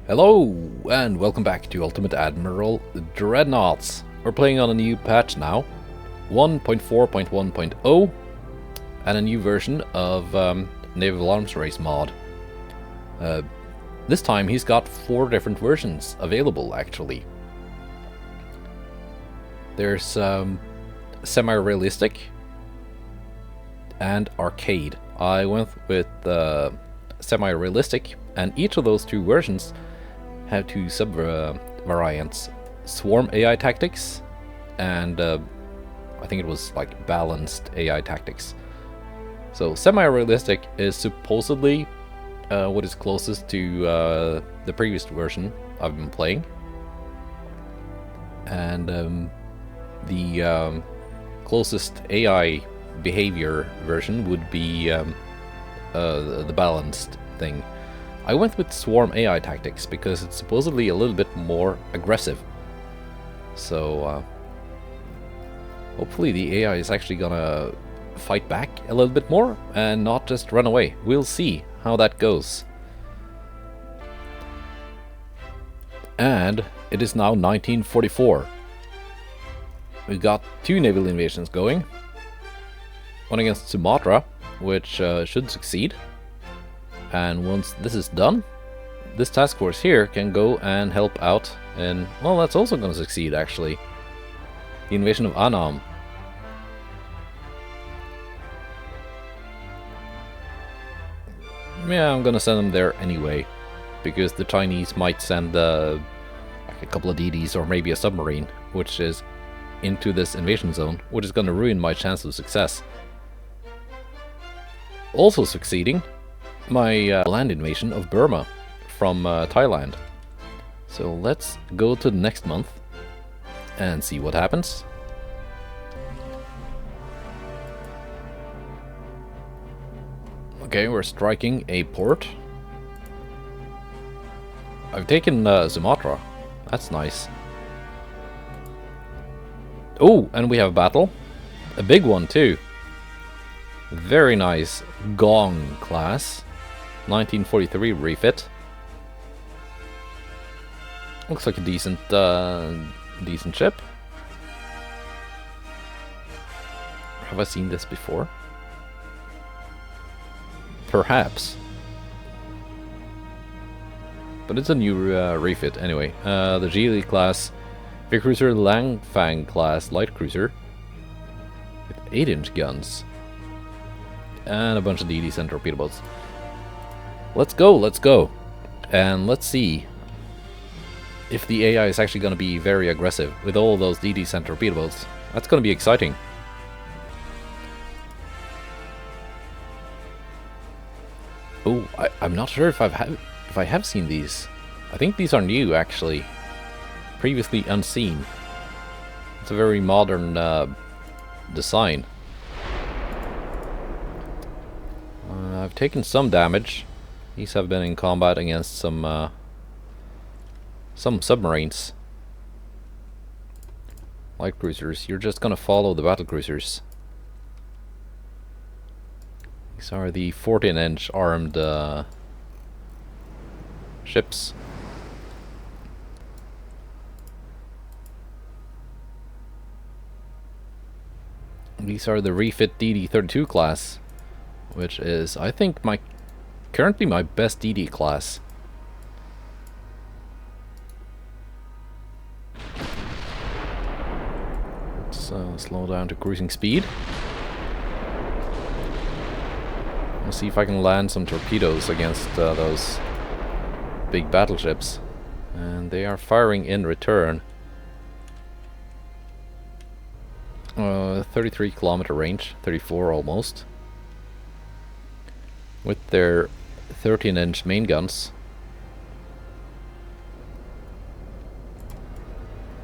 Hello, and welcome back to Ultimate Admiral Dreadnoughts. We're playing on a new patch now, 1.4.1.0, and a new version of Naval Arms Race mod. This time he's got 4 different versions available, actually. There's semi-realistic and arcade. I went with semi-realistic, and each of those 2 versions have 2 sub-variants. Swarm AI tactics and I think it was like balanced AI tactics. So semi-realistic is supposedly what is closest to the previous version I've been playing. And the closest AI behavior version would be the balanced thing. I went with Swarm AI tactics because it's supposedly a little bit more aggressive. So hopefully the AI is actually gonna fight back a little bit more and not just run away. We'll see how that goes. And it is now 1944. We've got 2 naval invasions going. One against Sumatra, which should succeed. And once this is done, this task force here can go and help out in, well, that's also going to succeed actually, the invasion of Annam. Yeah, I'm going to send them there anyway, because the Chinese might send like a couple of DDs or maybe a submarine, which is into this invasion zone, which is going to ruin my chance of success. Also succeeding, my land invasion of Burma from Thailand. So let's go to the next month and see what happens. Okay, we're striking a port. I've taken Sumatra. That's nice. Oh, and we have a battle. A big one too. Very nice Gong class. 1943 refit. Looks like a decent decent ship. Have I seen this before? Perhaps. But it's a new refit anyway. The Geely class big cruiser, Langfang class light cruiser with 8-inch guns. And a bunch of DDs and torpedoboats. Let's go, and let's see if the AI is actually going to be very aggressive with all those DDs and torpedoboats. That's going to be exciting. Oh, I'm not sure if I have seen these. I think these are new actually, previously unseen. It's a very modern design. I've taken some damage. These have been in combat against some submarines. Light cruisers, you're just gonna follow the battle cruisers. These are the 14-inch armed ships. These are the refit DD-32 class, which is, I think, currently my best DD class. Let's slow down to cruising speed. Let's see if I can land some torpedoes against those big battleships. And they are firing in return. 33-kilometer range, 34 almost. With their 13-inch main guns.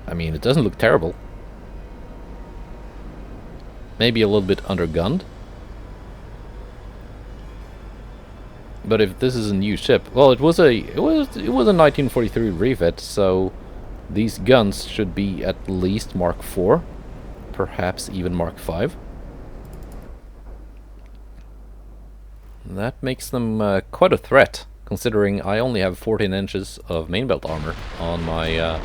I mean, it doesn't look terrible. Maybe a little bit undergunned. But if this is a new ship, well, it was a 1943 refit, so these guns should be at least Mark IV, perhaps even Mark V. That makes them quite a threat considering I only have 14 inches of main belt armor on my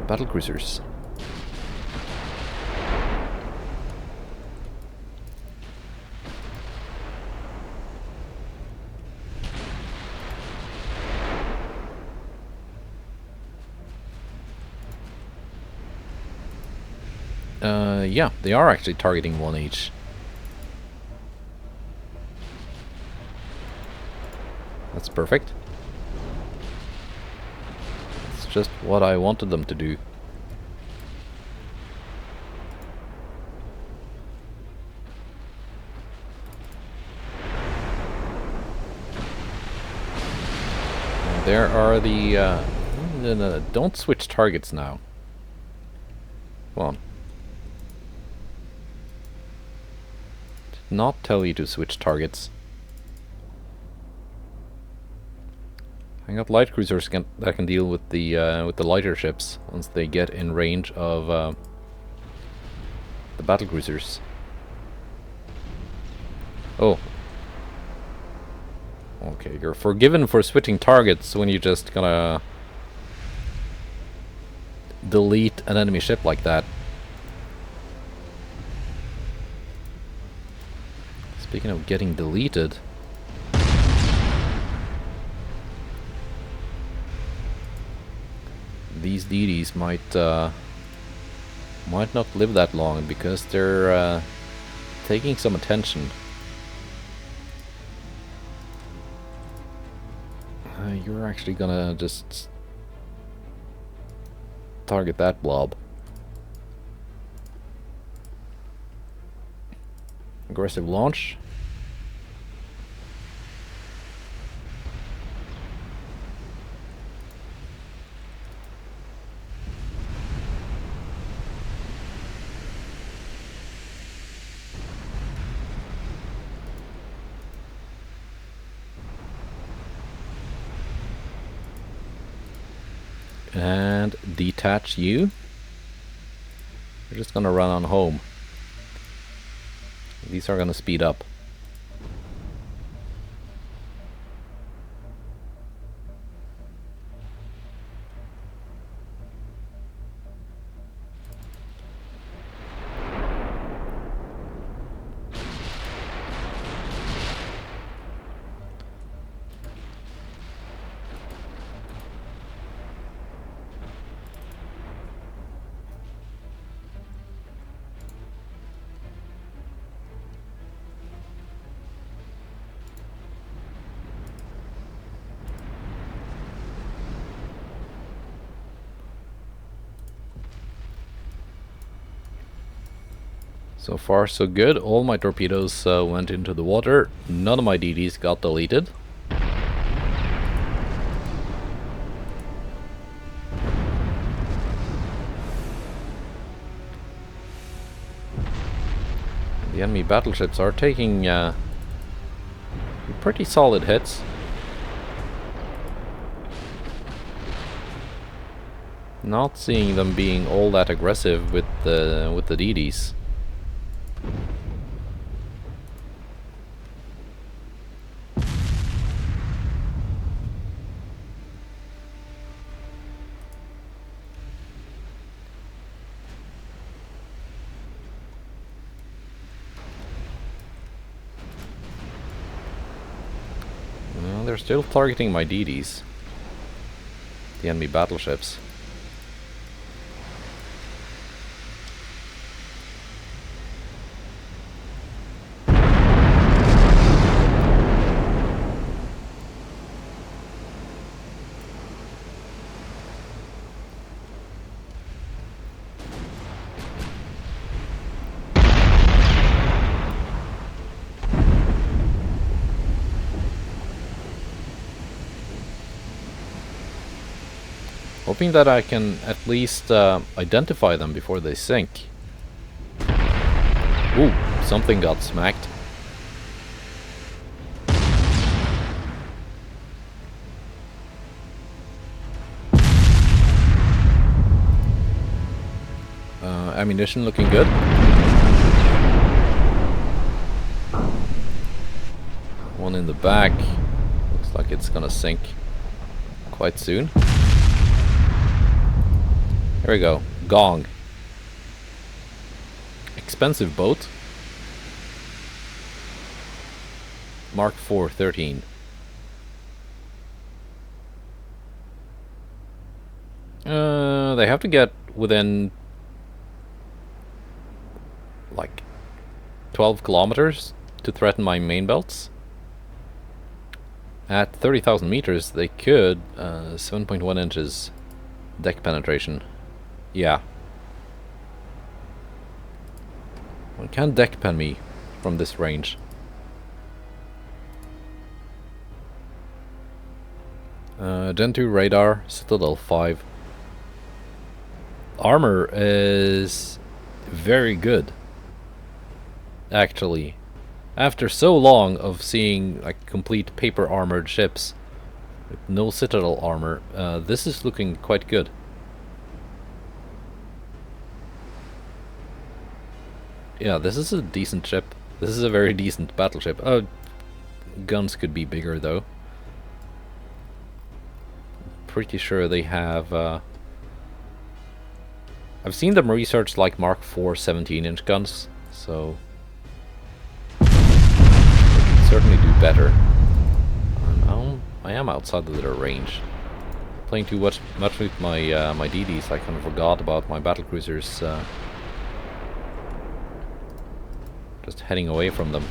battlecruisers. Yeah, they are actually targeting one each. That's perfect. It's just what I wanted them to do. And there are the... no, don't switch targets now. Come on. Did not tell you to switch targets. I got light cruisers that can deal with the lighter ships once they get in range of the battle cruisers. Oh. Okay, you're forgiven for switching targets when you just gonna delete an enemy ship like that. Speaking of getting deleted, these DDs might not live that long because they're taking some attention. You're actually gonna just target that blob. Aggressive launch. And detach you. We're just gonna run on home. These are gonna speed up. So far so good. All my torpedoes went into the water. None of my DDs got deleted. The enemy battleships are taking pretty solid hits. Not seeing them being all that aggressive with the DDs. They're still targeting my DDs. The enemy battleships. Hoping that I can at least identify them before they sink. Ooh, something got smacked. Ammunition looking good. One in the back. like it's gonna sink quite soon. Here we go. Gong. Expensive boat. Mark 413. They have to get within like 12 kilometers to threaten my main belts. At 30,000 meters, they could 7.1 inches deck penetration. Yeah. One can deck pen me from this range. Gen 2 radar, Citadel 5. Armor is very good, actually. After so long of seeing like complete paper armored ships with no Citadel armor, this is looking quite good. Yeah, this is a decent ship. This is a very decent battleship. Guns could be bigger though. Pretty sure they have I've seen them research like Mark 4 17-inch guns, so they can certainly do better. I am outside of their range. Playing too much with my my DDs, I kind of forgot about my battlecruisers. Just heading away from them.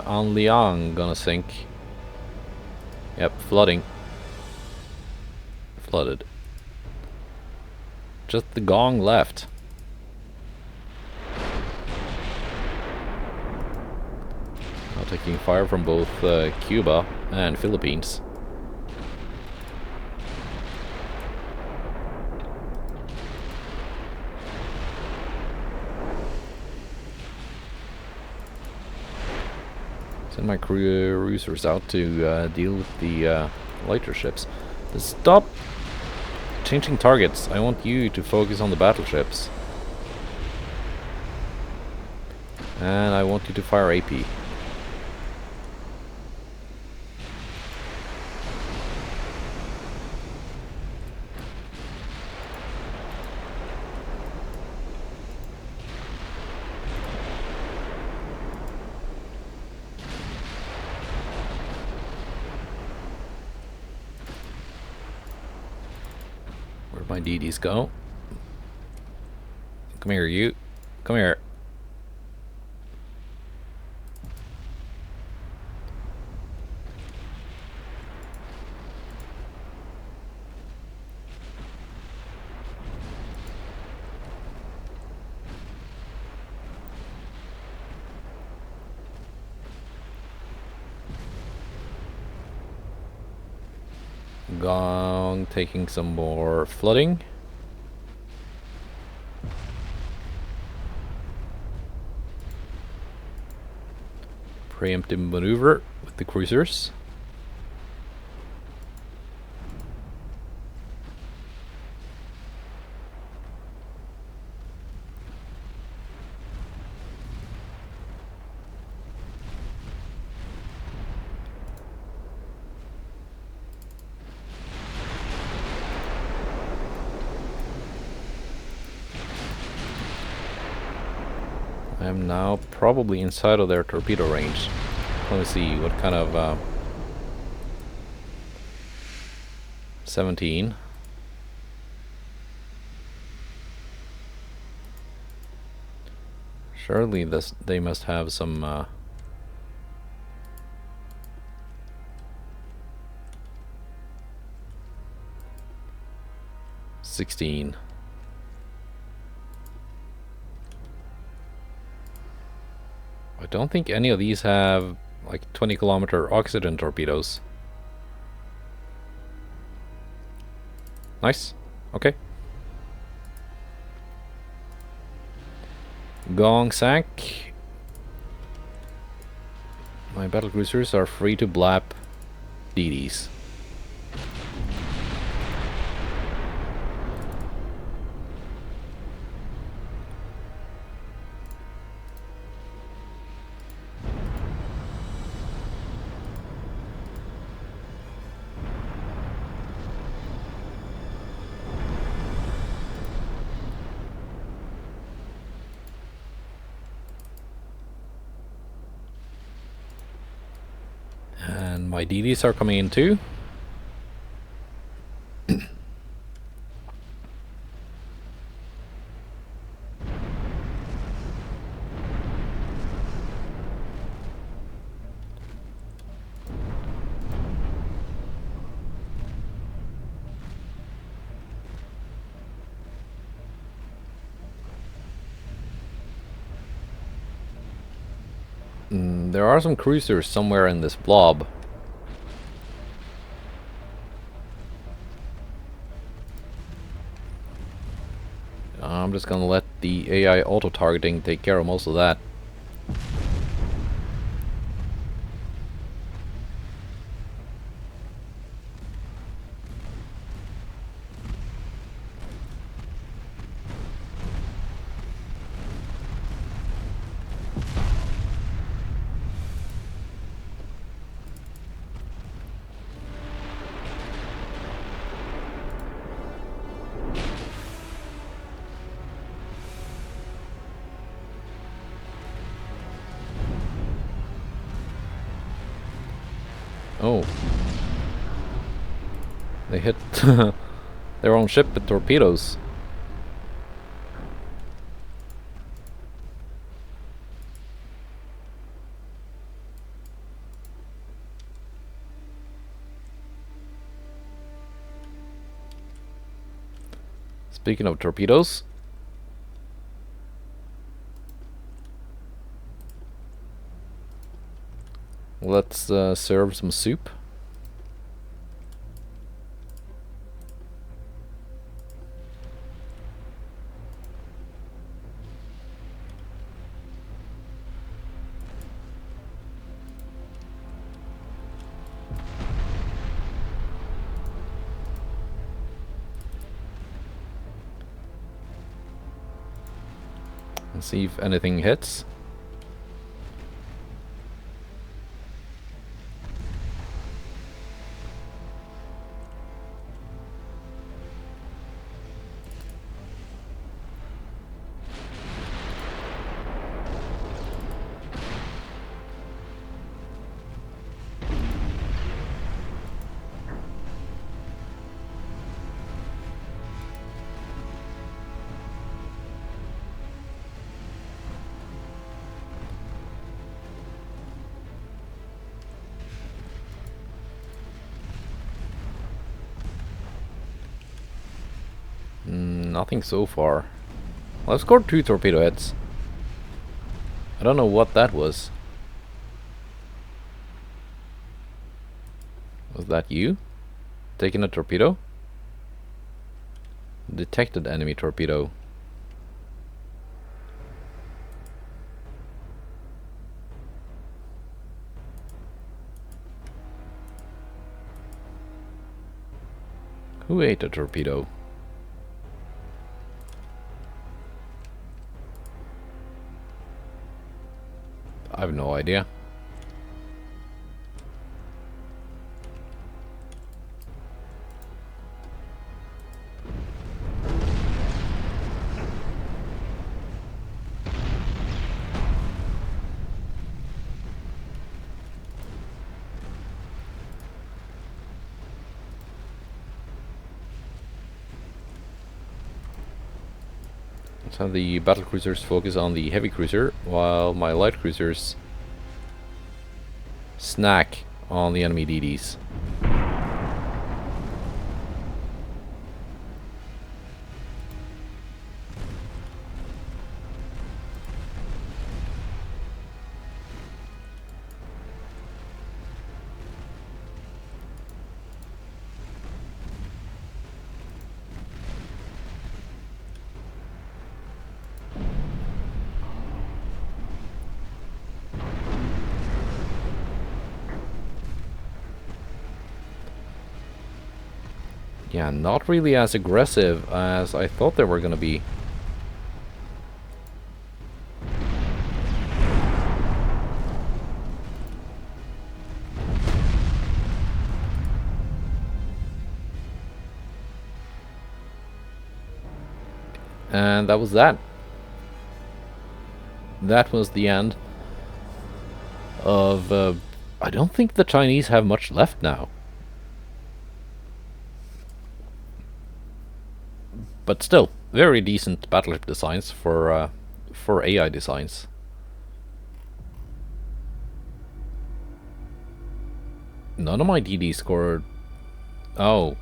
On Liang gonna sink. Yep, flooding. Flooded. Just the Gong left. Now taking fire from both Cuba and Philippines. Send my cruisers out to deal with the lighter ships. Stop changing targets. I want you to focus on the battleships. And I want you to fire AP. Where'd my DDs go? Come here, you. Come here. Gong taking some more flooding. Preemptive maneuver with the cruisers. I am now probably inside of their torpedo range. Let me see what kind of 17. Surely they must have some 16. I don't think any of these have like 20-kilometer oxygen torpedoes. Nice. Okay. Gong sank. My battlecruisers are free to blap DDs. And my DDs are coming in too. There are some cruisers somewhere in this blob. I'm just gonna let the AI auto-targeting take care of most of that. Oh. They hit their own ship with torpedoes. Speaking of torpedoes, let's serve some soup. And see if anything hits. Nothing so far. Well, I've scored 2 torpedo heads. I don't know what that was. Was that you? Taking a torpedo? Detected enemy torpedo. Who ate a torpedo? I have no idea. Let's have the battlecruisers focus on the heavy cruiser, while my light cruisers snack on the enemy DDs. Yeah, not really as aggressive as I thought they were gonna be. And that was that. That was the end of... I don't think the Chinese have much left now. But still, very decent battleship designs for AI designs. None of my DD scored... Oh.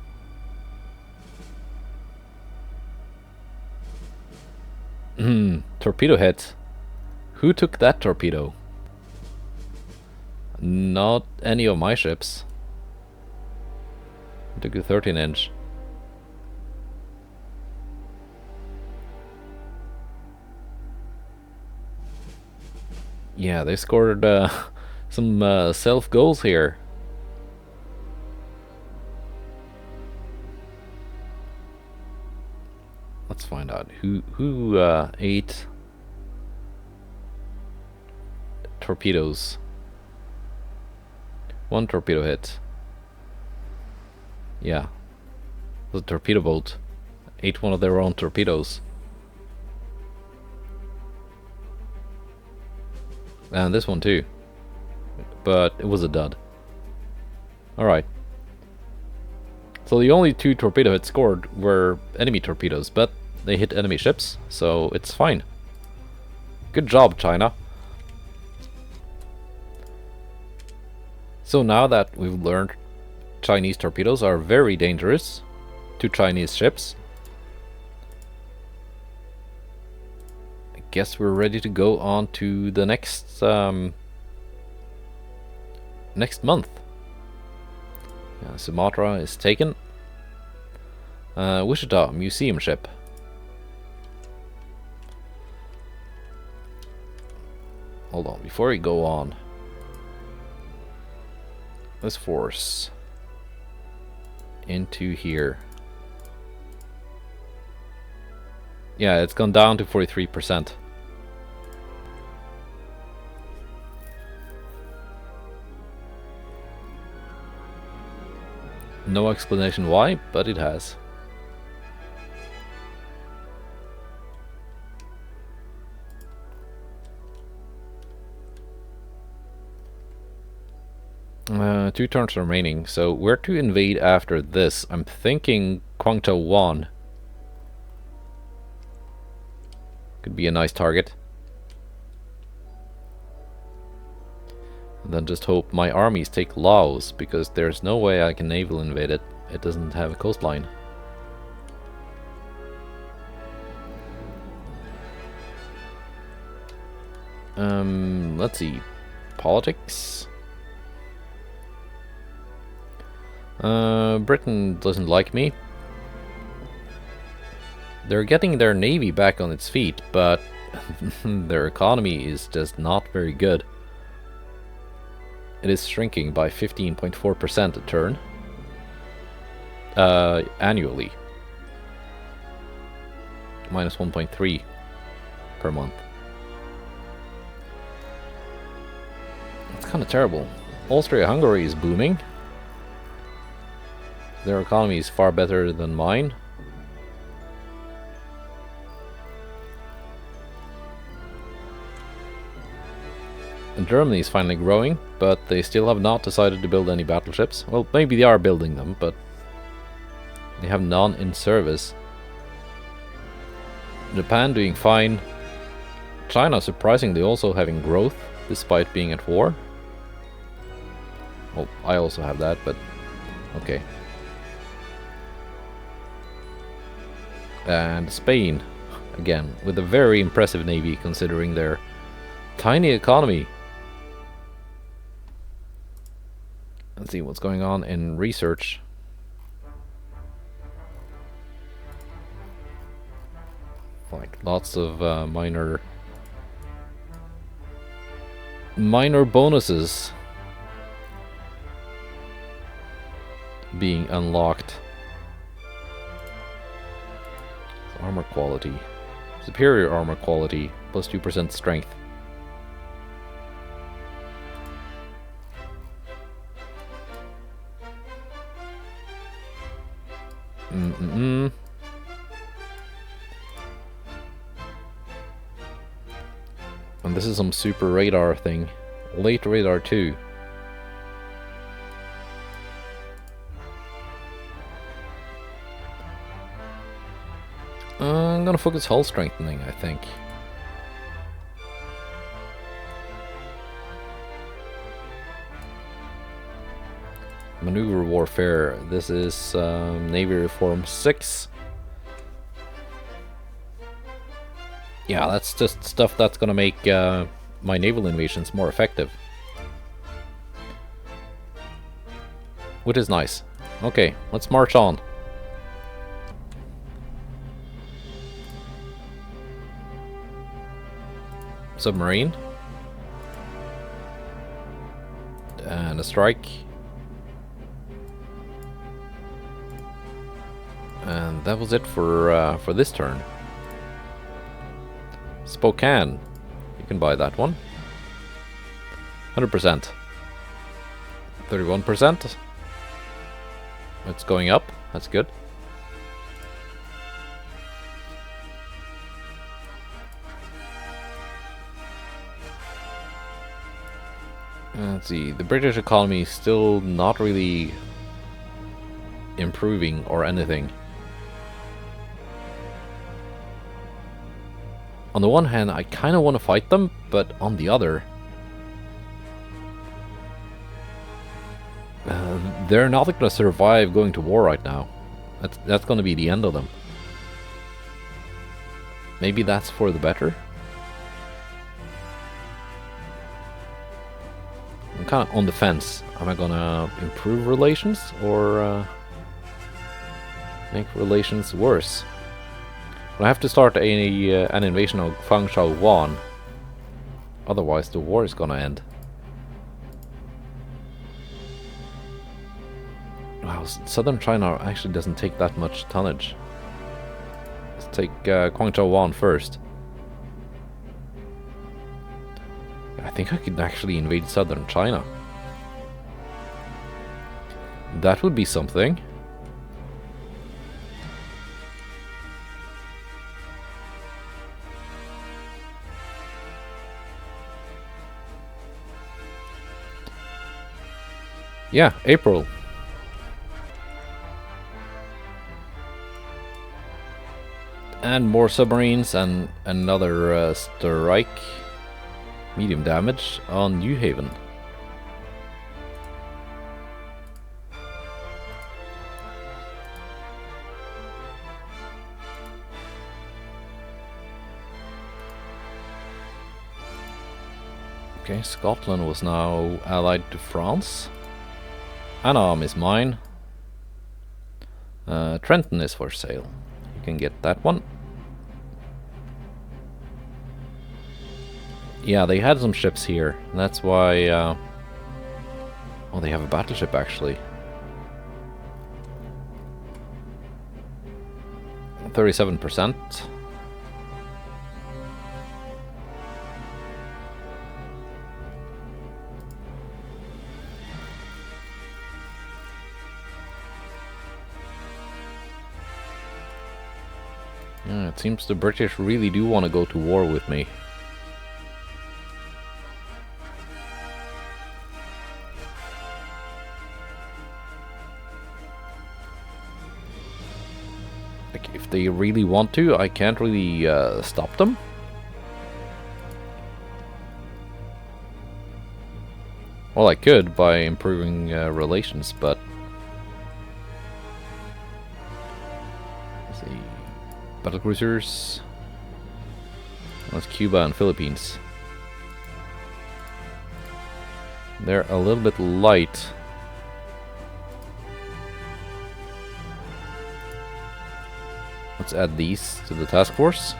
Torpedo hit. Who took that torpedo? Not any of my ships. I took a 13-inch. Yeah, they scored some self goals here. Let's find out who ate torpedoes. One torpedo hit. Yeah, the torpedo boat ate one of their own torpedoes. And this one too. But it was a dud. Alright. So the only 2 torpedo hits scored were enemy torpedoes, but they hit enemy ships, so it's fine. Good job, China. So now that we've learned Chinese torpedoes are very dangerous to Chinese ships, I guess we're ready to go on to the next next month. Yeah, Sumatra is taken. Wichita museum ship. Hold on, before we go on, let's force into here. Yeah, it's gone down to 43%. No explanation why, but it has. Two turns remaining, so where to invade after this? I'm thinking Kwang-Chou-Wan could be a nice target. And then just hope my armies take Laos, because there's no way I can naval invade it. It doesn't have a coastline. Let's see. Politics. Britain doesn't like me. They're getting their navy back on its feet, but their economy is just not very good. It is shrinking by 15.4% a turn. Annually. Minus 1.3 per month. It's kind of terrible. Austria-Hungary is booming. Their economy is far better than mine. And Germany is finally growing, but they still have not decided to build any battleships. Well, maybe they are building them, but they have none in service. Japan doing fine. China surprisingly also having growth, despite being at war. Well, I also have that, but okay. And Spain, again, with a very impressive navy considering their tiny economy. Let's see what's going on in research. Like lots of minor bonuses being unlocked. Armor quality. Superior armor quality, plus 2% strength. And this is some super radar thing. Late radar 2. I'm gonna focus hull strengthening, I think. Maneuver warfare. This is Navy Reform 6. Yeah, that's just stuff that's gonna make my naval invasions more effective. Which is nice. Okay, let's march on. Submarine. And a strike. And that was it for this turn. Spokane. You can buy that one. 100%. 31%. It's going up. That's good. Let's see. The British economy is still not really improving or anything. On the one hand, I kind of want to fight them, but on the other, they're not going to survive going to war right now. That's going to be the end of them. Maybe that's for the better. I'm kind of on the fence. Am I going to improve relations or make relations worse? I have to start an invasion of Kwang-Chou-Wan. Otherwise the war is gonna end. Wow, southern China actually doesn't take that much tonnage. Let's take Kwang-Chou-Wan first. I think I could actually invade southern China. That would be something. Yeah, April. And more submarines and another strike. Medium damage on New Haven. Okay, Scotland was now allied to France. Annam is mine. Trenton is for sale. You can get that one. Yeah, they had some ships here. That's why... oh, they have a battleship actually. 37%. Yeah, it seems the British really do want to go to war with me. Like, if they really want to, I can't really stop them. Well, I could by improving relations, but... Let's see... Battlecruisers. That's Cuba and Philippines. They're a little bit light. Let's add these to the task force.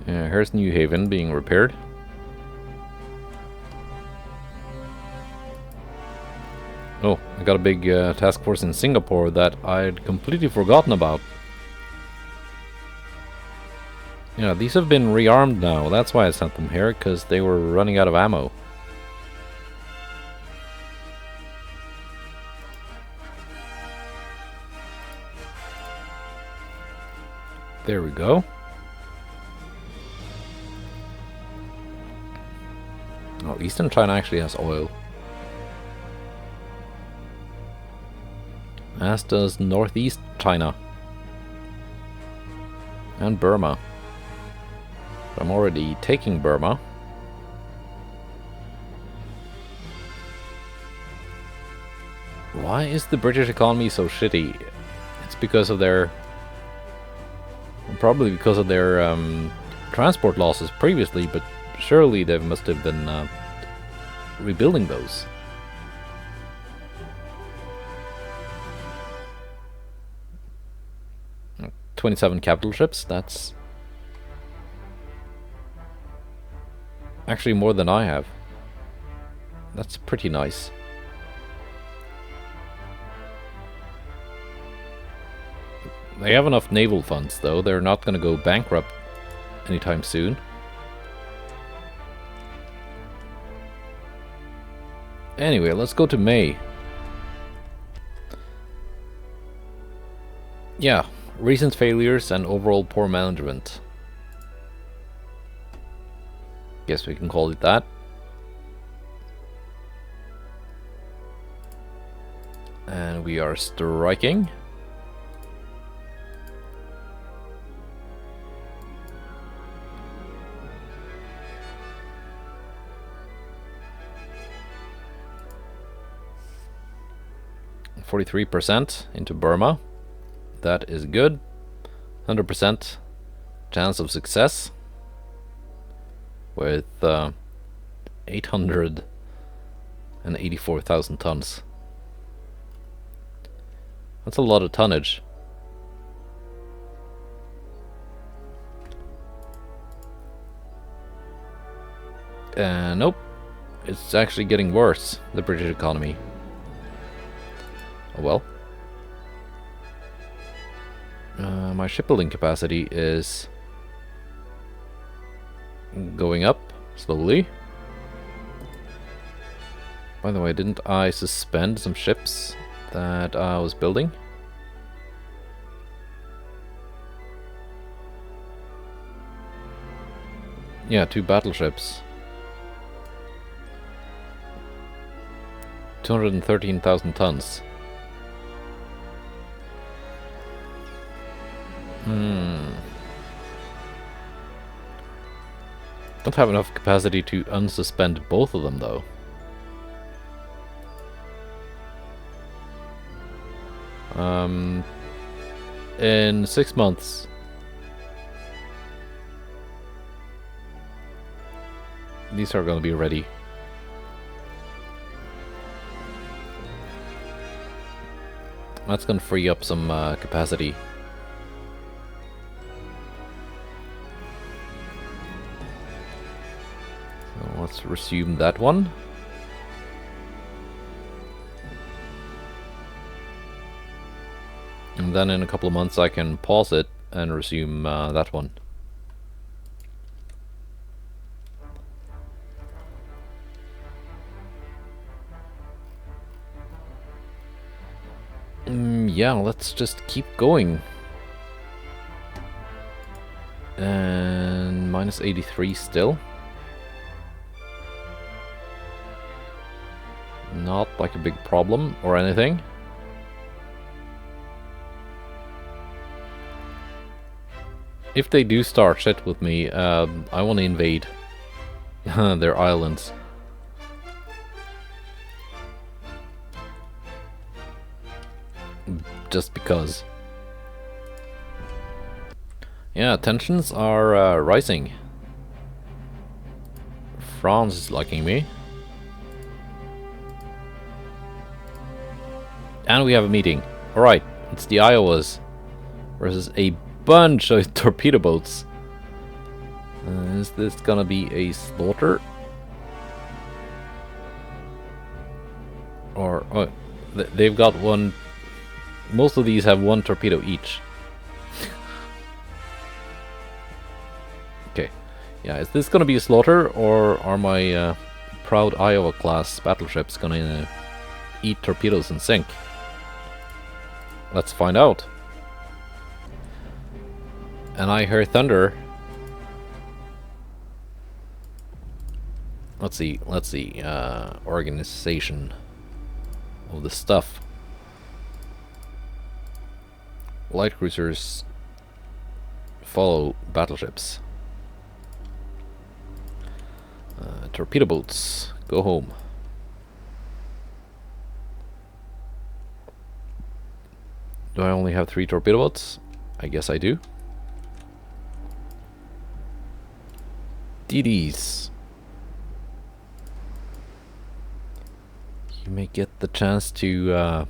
Yeah, here's New Haven being repaired. Oh, I got a big task force in Singapore that I'd completely forgotten about. Yeah, these have been rearmed now. That's why I sent them here, because they were running out of ammo. There we go. Oh, Eastern China actually has oil. As does Northeast China. And Burma. I'm already taking Burma. Why is the British economy so shitty? It's because of their... Probably because of their transport losses previously, but surely they must have been rebuilding those. Uh, 27 capital ships, that's actually more than I have. That's pretty nice. They have enough naval funds, though. They're not going to go bankrupt anytime soon. Anyway, let's go to May. Yeah, recent failures and overall poor management. Guess we can call it that. And we are striking. %43% into Burma. That is good. 100% chance of success with 884,000 tons. That's a lot of tonnage. Nope. It's actually getting worse, the British economy. Oh well. My shipbuilding capacity is going up slowly. By the way, didn't I suspend some ships that I was building? Yeah, 2 battleships. 213,000 tons. Don't have enough capacity to unsuspend both of them, though. In 6 months. These are going to be ready. That's going to free up some capacity. So let's resume that one. And then in a couple of months I can pause it and resume that one. Yeah, let's just keep going. And minus 83 still. Not like a big problem or anything. If they do start shit with me, I want to invade their islands. Just because. Yeah, tensions are rising. France is liking me. And we have a meeting. Alright, it's the Iowas versus a bunch of torpedo boats. Is this gonna be a slaughter? Or oh, they've got one. Most of these have one torpedo each. Okay, yeah. Is this gonna be a slaughter, or are my proud Iowa class battleships gonna eat torpedoes and sink? Let's find out. And I hear thunder. Let's see. Organization of the stuff. Light cruisers follow battleships. Torpedo boats go home. Do I only have 3 torpedo boats? I guess I do. DDs. You may get the chance to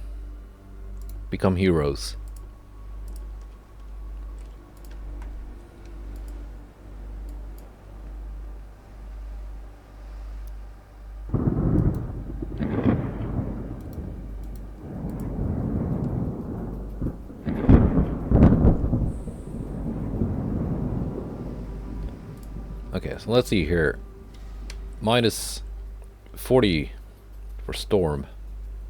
become heroes. Okay, so let's see here. Minus 40 for storm,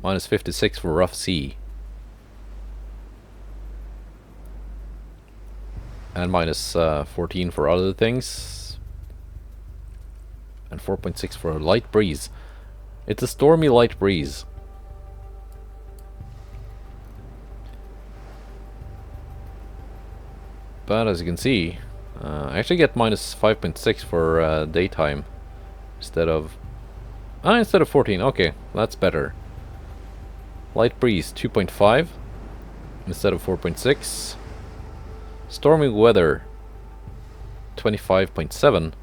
minus 56 for rough sea, and minus 14 for other things, and 4.6 for a light breeze. It's a stormy light breeze. But as you can see, I actually get minus 5.6 for daytime instead of 14. Okay, that's better. Light breeze 2.5 instead of 4.6. Stormy weather 25.7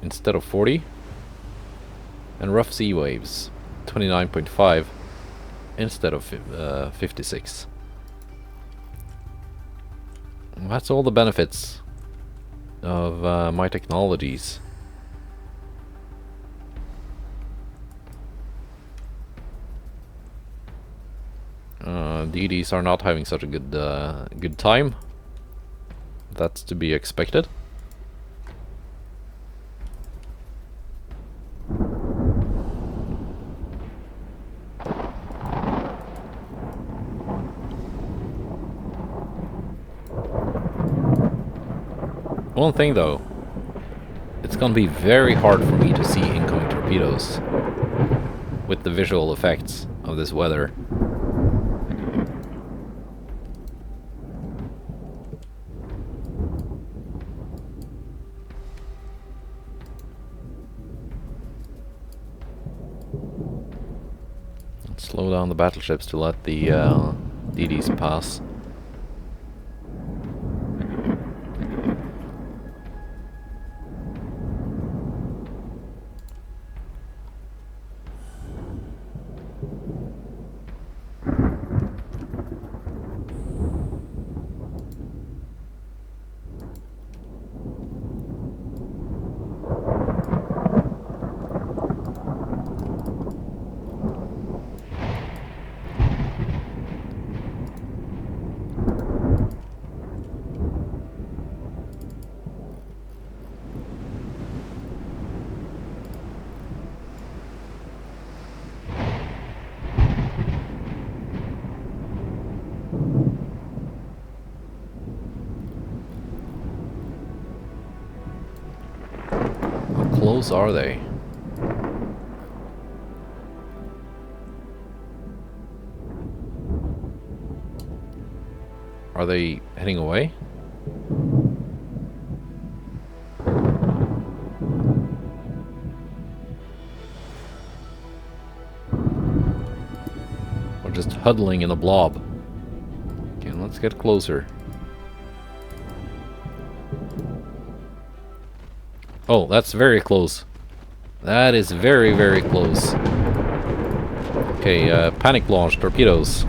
instead of 40. And rough sea waves 29.5 instead of 56. That's all the benefits of my technologies. DDs are not having such a good time. That's to be expected. One thing though, it's gonna be very hard for me to see incoming torpedoes with the visual effects of this weather. Let's slow down the battleships to let the DDs pass. Close are they? Are they heading away? Or just huddling in a blob? Okay, let's get closer. Oh, that's very close. That is very, very close. Okay, panic launch torpedoes.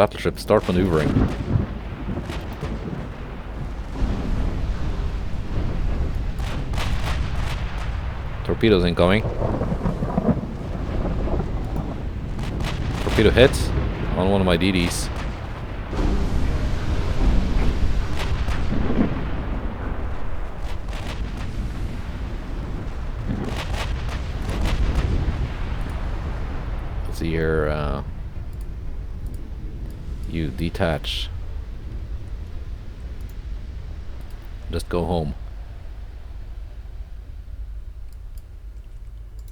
battleships start maneuvering. Torpedoes incoming. Torpedo hits on one of my DDs. Let's see here. You detach. Just go home.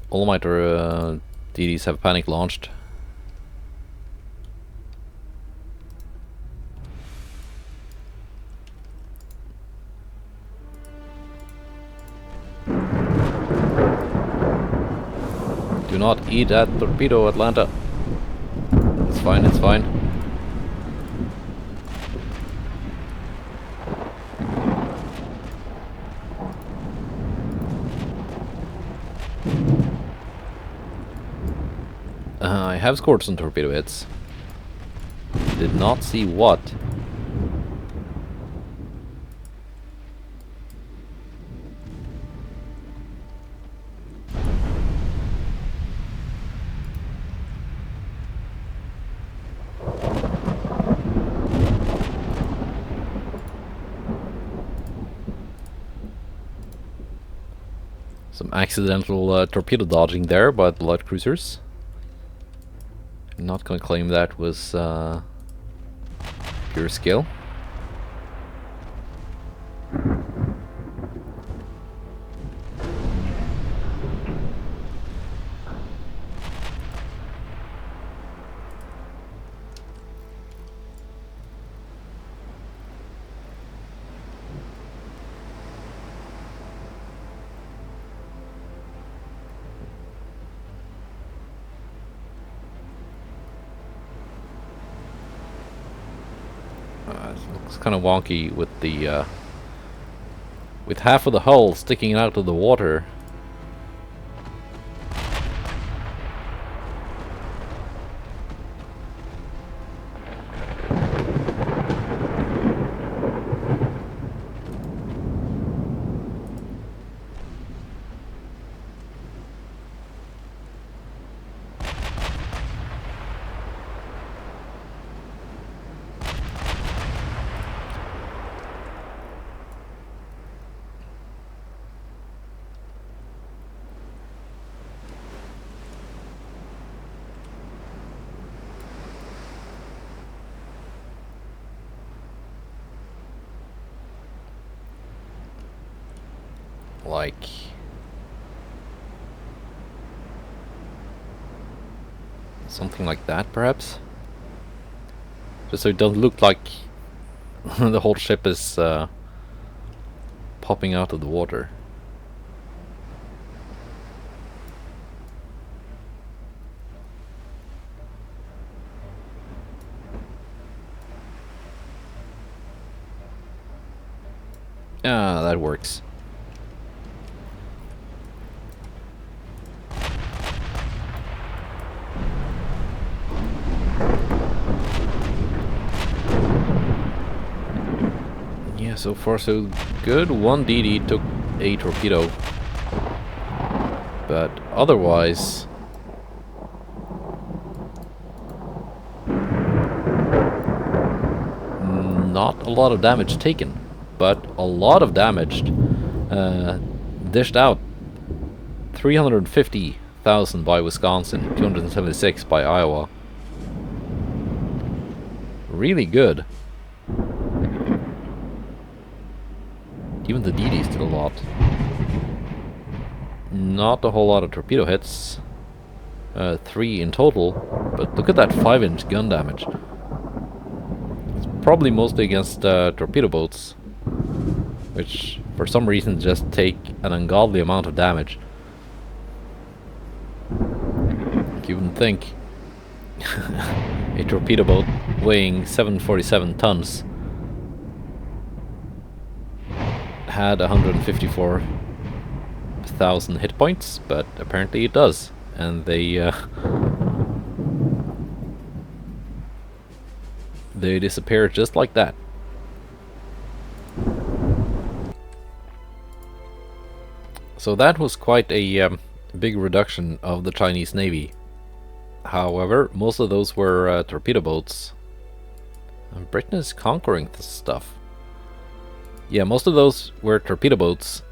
All my DDs have panic launched. Do not eat that torpedo, Atlanta. It's fine, it's fine. I have scored some torpedo hits. Did not see what. Some accidental torpedo dodging there by the light cruisers. I'm not gonna claim that was pure skill. It looks kind of wonky with the with half of the hull sticking out of the water. Like something like that, perhaps, just so it doesn't look like the whole ship is popping out of the water. Ah, that works. So far so good. One DD took a torpedo, but otherwise not a lot of damage taken, but a lot of damage dished out. 350,000 by Wisconsin, 276 by Iowa. Really good. Even the DDs did a lot. Not a whole lot of torpedo hits. 3 in total, but look at that 5-inch gun damage. It's probably mostly against torpedo boats, which for some reason just take an ungodly amount of damage. You wouldn't think a torpedo boat weighing 747 tons had 154,000 hit points, but apparently it does, and they They disappear just like that. So that was quite a big reduction of the Chinese Navy. However, most of those were torpedo boats. And Britain is conquering this stuff. Yeah, most of those were torpedo boats.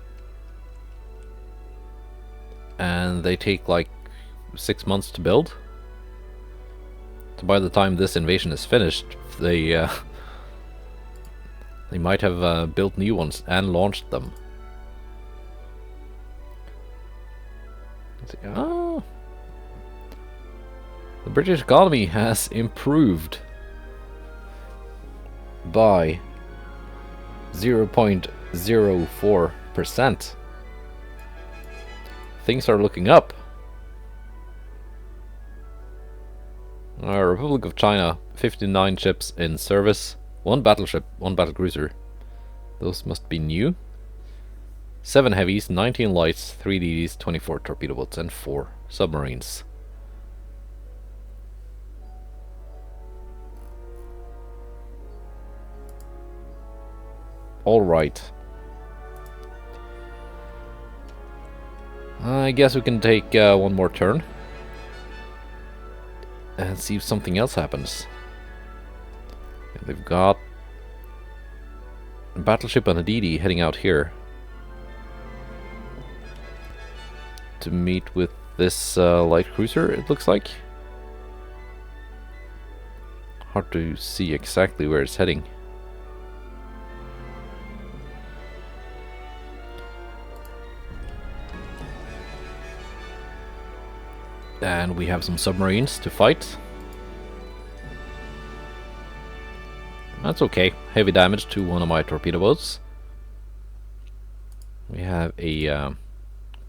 And they take like 6 months to build. So by the time this invasion is finished, they might have built new ones and launched them. Oh, the British economy has improved by 0.04%. Things are looking up. Republic of China, 59 ships in service, 1 battleship, 1 battlecruiser. Those must be new. 7 heavies, 19 lights, 3 DDs, 24 torpedo boats, and 4 submarines. Alright. I guess we can take one more turn. And see if something else happens. They've got a battleship and a DD heading out here to meet with this light cruiser, it looks like. Hard to see exactly where it's heading. And we have some submarines to fight. That's okay. Heavy damage to one of my torpedo boats. We have a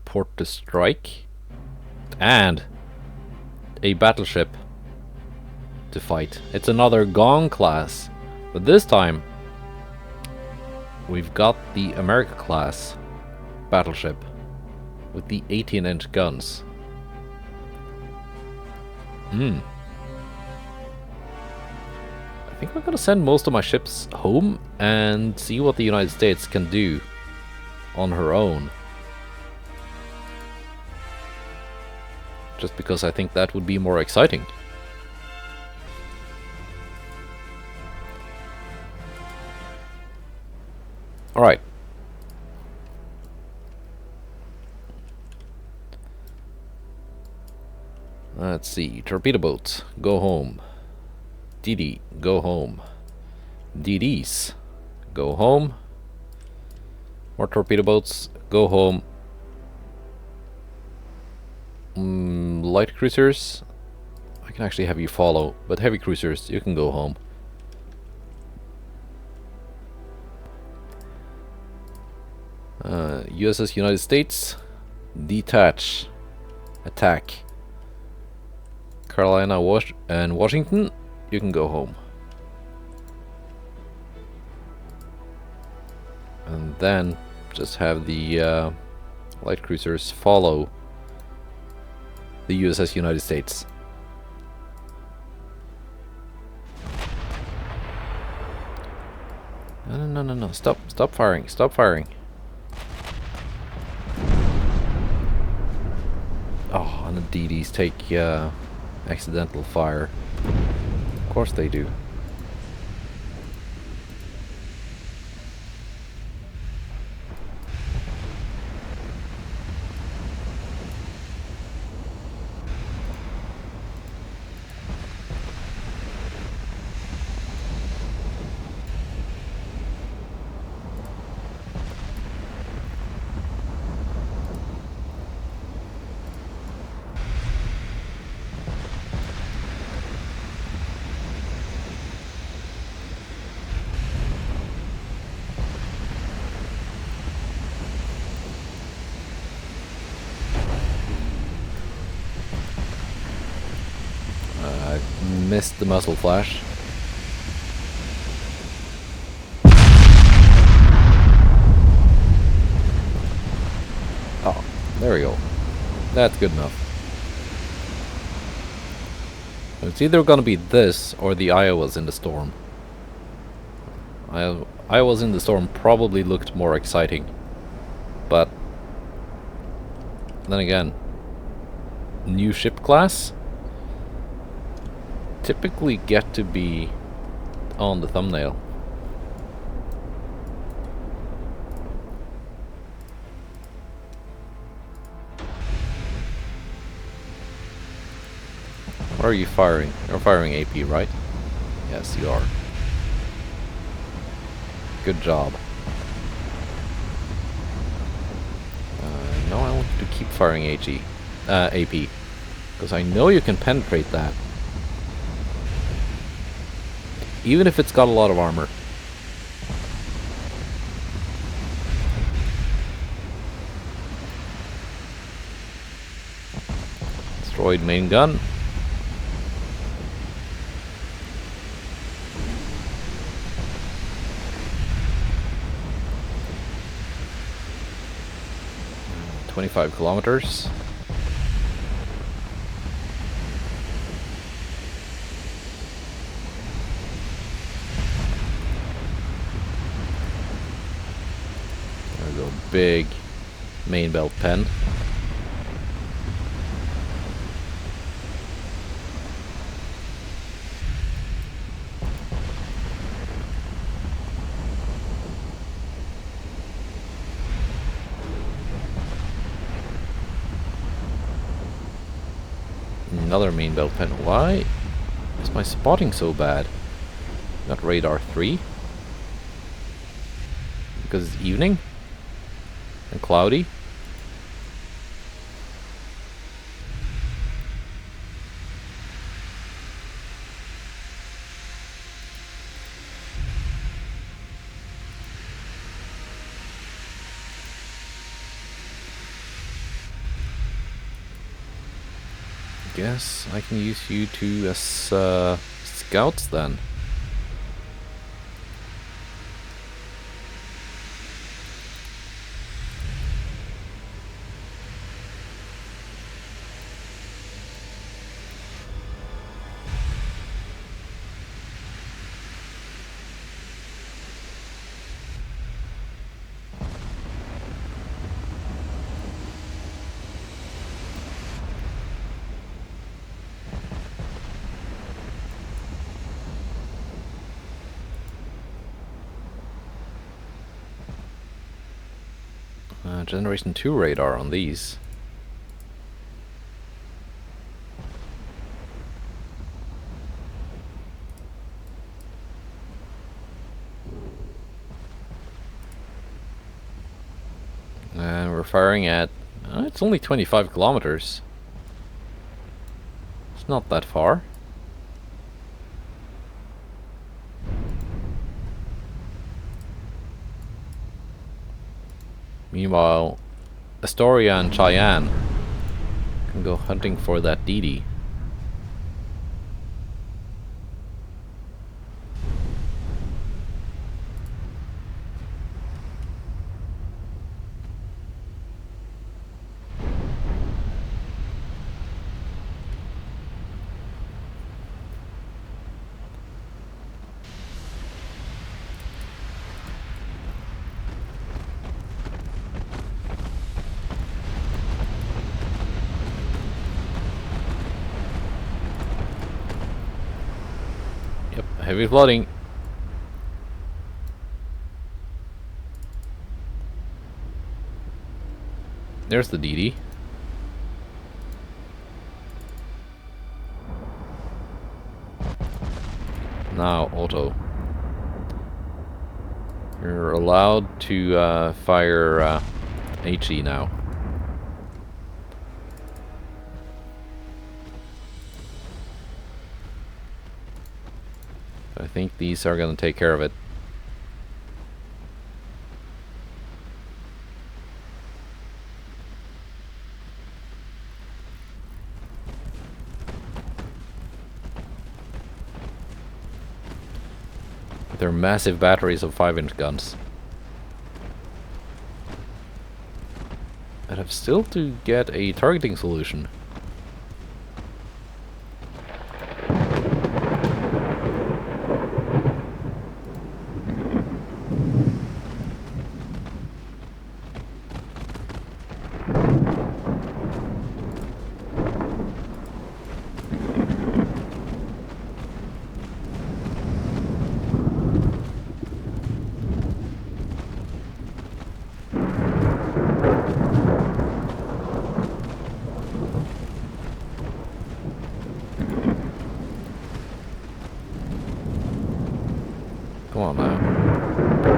port to strike. And a battleship to fight. It's another Gong class. But this time, we've got the America class battleship with the 18-inch guns. I think I'm gonna send most of my ships home and see what the United States can do on her own. Just because I think that would be more exciting. Alright. Let's see. Torpedo boats, go home. DD, go home. DDs, go home. More torpedo boats, go home. Light cruisers, I can actually have you follow, but heavy cruisers, you can go home. USS United States, detach, attack. Carolina and Washington, you can go home. And then just have the light cruisers follow the USS United States. No. Stop firing. Stop firing. Oh, and the DDs take accidental fire. Of course they do. Missed the muzzle flash. Oh, there we go. That's good enough. It's either gonna be this or the Iowas in the storm. I was in the storm probably looked more exciting. But then again, new ship class typically get to be on the thumbnail. What are you firing? You're firing AP, right? Yes, you are. Good job. No, I want you to keep firing AP. Because I know you can penetrate that. Even if it's got a lot of armor. Destroyed main gun. Uh, 25 kilometers. Big main belt pen. Another main belt pen. Why is my spotting so bad? Got radar 3. Because it's evening? And cloudy. Guess I can use you two as scouts then. Generation 2 radar on these. And we're firing at... it's only 25 kilometers. It's not that far. Meanwhile, Astoria and Cheyenne can go hunting for that DD. Heavy flooding. There's the DD. Now auto. You're allowed to fire HE now. I think these are going to take care of it. They're massive batteries of 5-inch guns. And have still to get a targeting solution.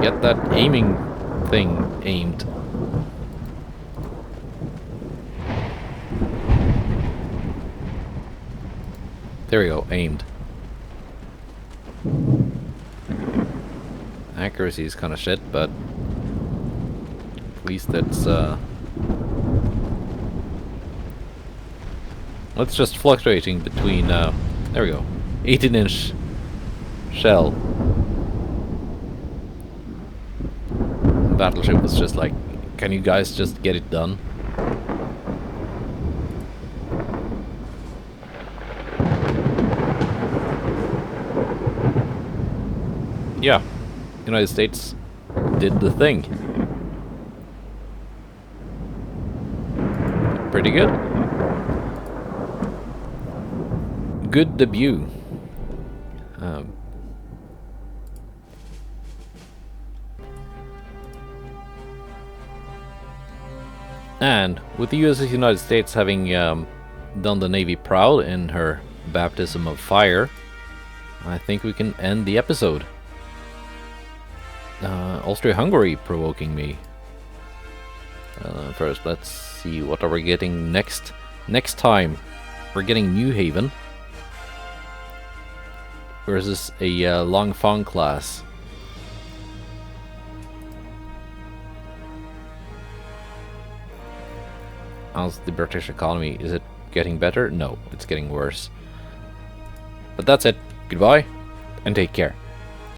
Get that aiming thing aimed. There we go, aimed. Accuracy is kind of shit, but at least it's it's just fluctuating between there we go, 18-inch shell. Battleship was just like, can you guys just get it done? Yeah, United States did the thing. Pretty good. Good debut. And with the USS United States having done the Navy proud in her baptism of fire, I think we can end the episode. Austria-Hungary provoking me. First, let's see what are we getting next. Next time, we're getting New Haven versus a Langfang class. How's the British economy? Is it getting better? No, it's getting worse. But that's it. Goodbye, and take care.